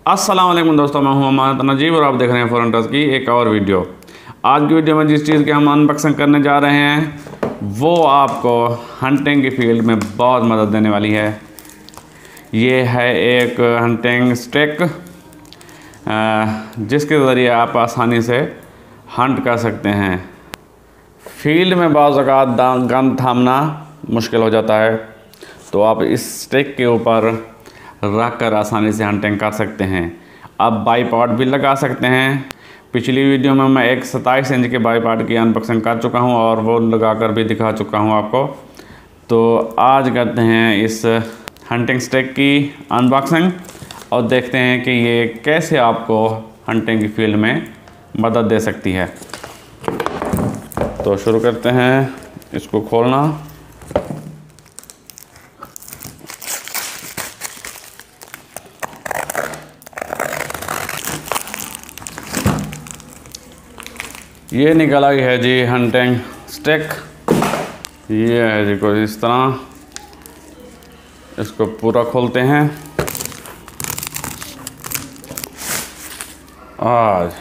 अस्सलाम वालेकुम दोस्तों, मैं हूं अमानत नजीब और आप देख रहे हैं फॉरेन टच की एक और वीडियो। आज की वीडियो में जिस चीज़ की हम अनबॉक्सिंग करने जा रहे हैं वो आपको हंटिंग की फील्ड में बहुत मदद देने वाली है। ये है एक हंटिंग स्टिक जिसके ज़रिए आप आसानी से हंट कर सकते हैं। फील्ड में बाज़ औक़ात गन थामना मुश्किल हो जाता है, तो आप इस स्टिक के ऊपर रख कर आसानी से हंटिंग कर सकते हैं। आप बाईपॉड भी लगा सकते हैं। पिछली वीडियो में मैं एक 27 इंच के बाईपॉड की अनबॉक्सिंग कर चुका हूं और वो लगाकर भी दिखा चुका हूं आपको। तो आज करते हैं इस हंटिंग स्टिक की अनबॉक्सिंग और देखते हैं कि ये कैसे आपको हंटिंग की फील्ड में मदद दे सकती है। तो शुरू करते हैं इसको खोलना। ये निकल आई है जी हंटिंग स्टिक। ये है जी कुछ इस तरह। इसको पूरा खोलते हैं। आज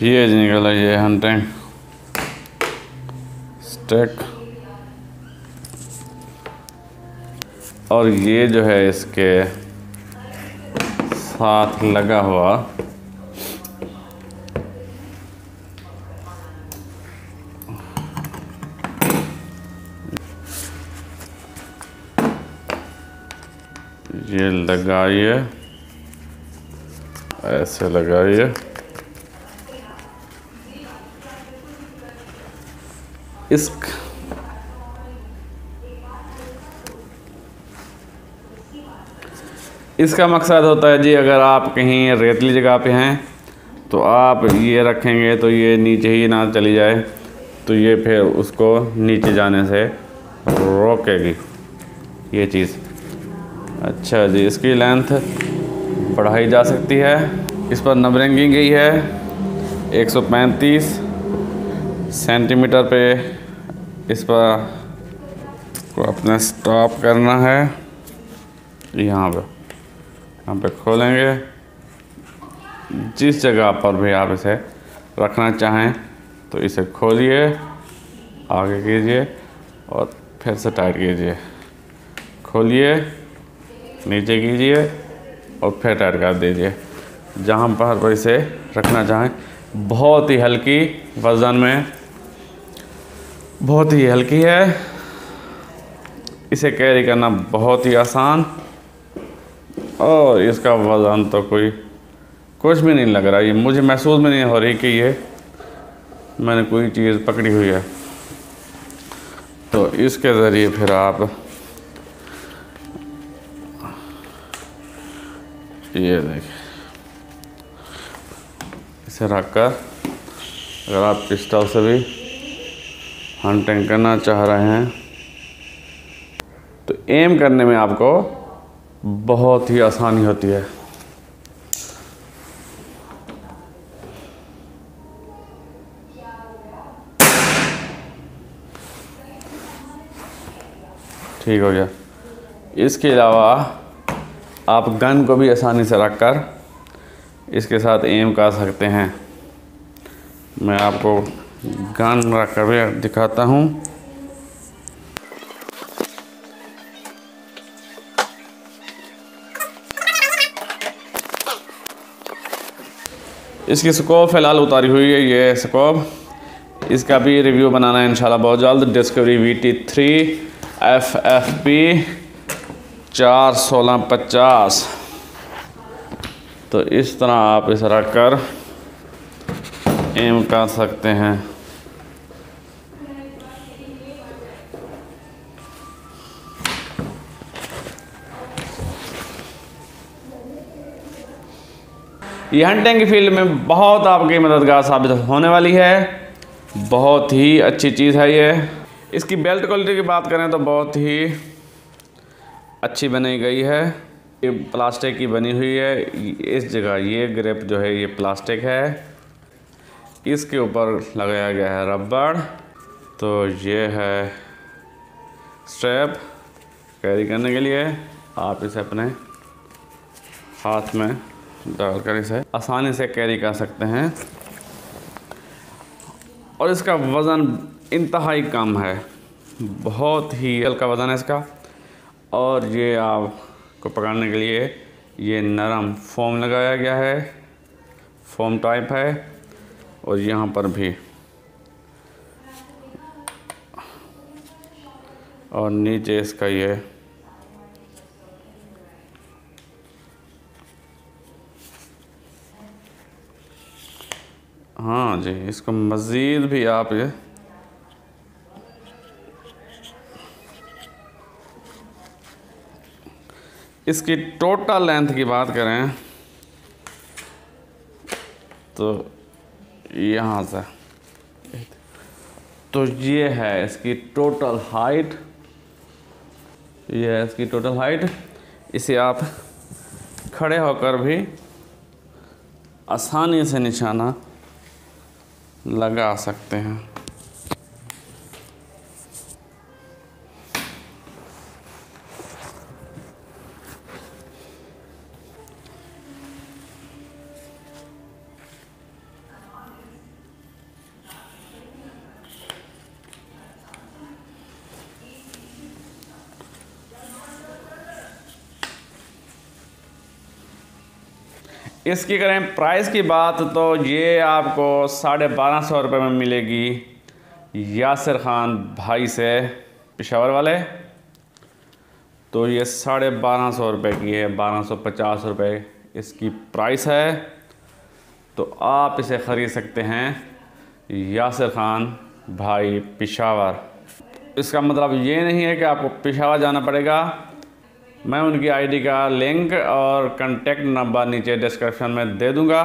ये जी निकल आई है हंटिंग स्टिक और ये जो है इसके साथ लगा हुआ ये लगाइए, ऐसे लगाइए। इसका मकसद होता है जी, अगर आप कहीं रेतली जगह पे हैं तो आप ये रखेंगे तो ये नीचे ही ना चली जाए, तो ये फिर उसको नीचे जाने से रोकेगी ये चीज़। अच्छा जी, इसकी लेंथ बढ़ाई जा सकती है। इस पर नंबरिंग की गई है 135 सेंटीमीटर पे। इस पर को अपने स्टॉप करना है। यहाँ पे खोलेंगे। जिस जगह पर भी आप इसे रखना चाहें तो इसे खोलिए, आगे कीजिए और फिर से टाइट कीजिए। खोलिए, नीचे कीजिए और फिर टाइट कर दीजिए। जहाँ पर इसे रखना चाहें। बहुत ही हल्की वज़न में, बहुत ही हल्की है। इसे कैरी करना बहुत ही आसान और इसका वज़न तो कुछ भी नहीं लग रहा। ये मुझे महसूस भी नहीं हो रही कि ये मैंने कोई चीज़ पकड़ी हुई है। तो इसके ज़रिए फिर आप ये देखिए, इसे रखकर अगर आप पिस्टल से भी हंटिंग करना चाह रहे हैं तो एम करने में आपको बहुत ही आसानी होती है। ठीक हो गया। इसके अलावा आप गन को भी आसानी से रखकर इसके साथ एम कर सकते हैं। मैं आपको गन रखकर भी दिखाता हूँ। इसकी स्कोप फ़िलहाल उतारी हुई है। ये स्कोप, इसका भी रिव्यू बनाना है इंशाल्लाह बहुत जल्द। Discovery VT3 FFP 41650। तो इस तरह आप इसे रखकर एम कर सकते हैं। ये हंटिंग की फील्ड में बहुत आपकी मददगार साबित होने वाली है। बहुत ही अच्छी चीज़ है ये। इसकी बेल्ट क्वालिटी की बात करें तो बहुत ही अच्छी बनाई गई है। ये प्लास्टिक की बनी हुई है। इस जगह ये ग्रिप जो है ये प्लास्टिक है। इसके ऊपर लगाया गया है रबड़। तो ये है स्ट्रैप कैरी करने के लिए। आप इसे अपने हाथ में डालकर इसे आसानी से कैरी कर सकते हैं। और इसका वज़न इंतहाई कम है, बहुत ही हल्का वज़न है इसका। और ये आपको पकड़ने के लिए ये नरम फोम लगाया गया है, फोम टाइप है। और यहाँ पर भी, और नीचे इसका ये हाँ जी, इसको मज़ीद भी आप ये इसकी टोटल लेंथ की बात करें तो यहाँ से तो ये है इसकी टोटल हाइट, ये है इसकी टोटल हाइट। इसे आप खड़े होकर भी आसानी से निशाना लगा सकते हैं। इसकी करें प्राइस की बात तो ये आपको 1250 रुपये में मिलेगी यासिर ख़ान भाई से, पेशावर वाले। तो ये 1250 रुपये की है, 1250 रुपये इसकी प्राइस है। तो आप इसे ख़रीद सकते हैं यासिर ख़ान भाई, पेशावर। इसका मतलब ये नहीं है कि आपको पेशावर जाना पड़ेगा। मैं उनकी आईडी का लिंक और कांटेक्ट नंबर नीचे डिस्क्रिप्शन में दे दूंगा,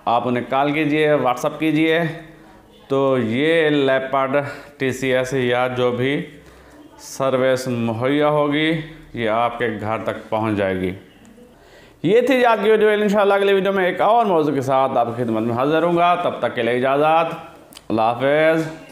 आप उन्हें कॉल कीजिए, व्हाट्सअप कीजिए। तो ये लेपर्ड TCS या जो भी सर्विस मुहैया होगी ये आपके घर तक पहुंच जाएगी। ये थी आज की वीडियो। इंशाल्लाह अगली वीडियो में एक और मौजू के साथ आपकी खिदमत में हाजिर होऊंगा। तब तक के लिए इजाज़त, अल्लाह हाफ़िज़।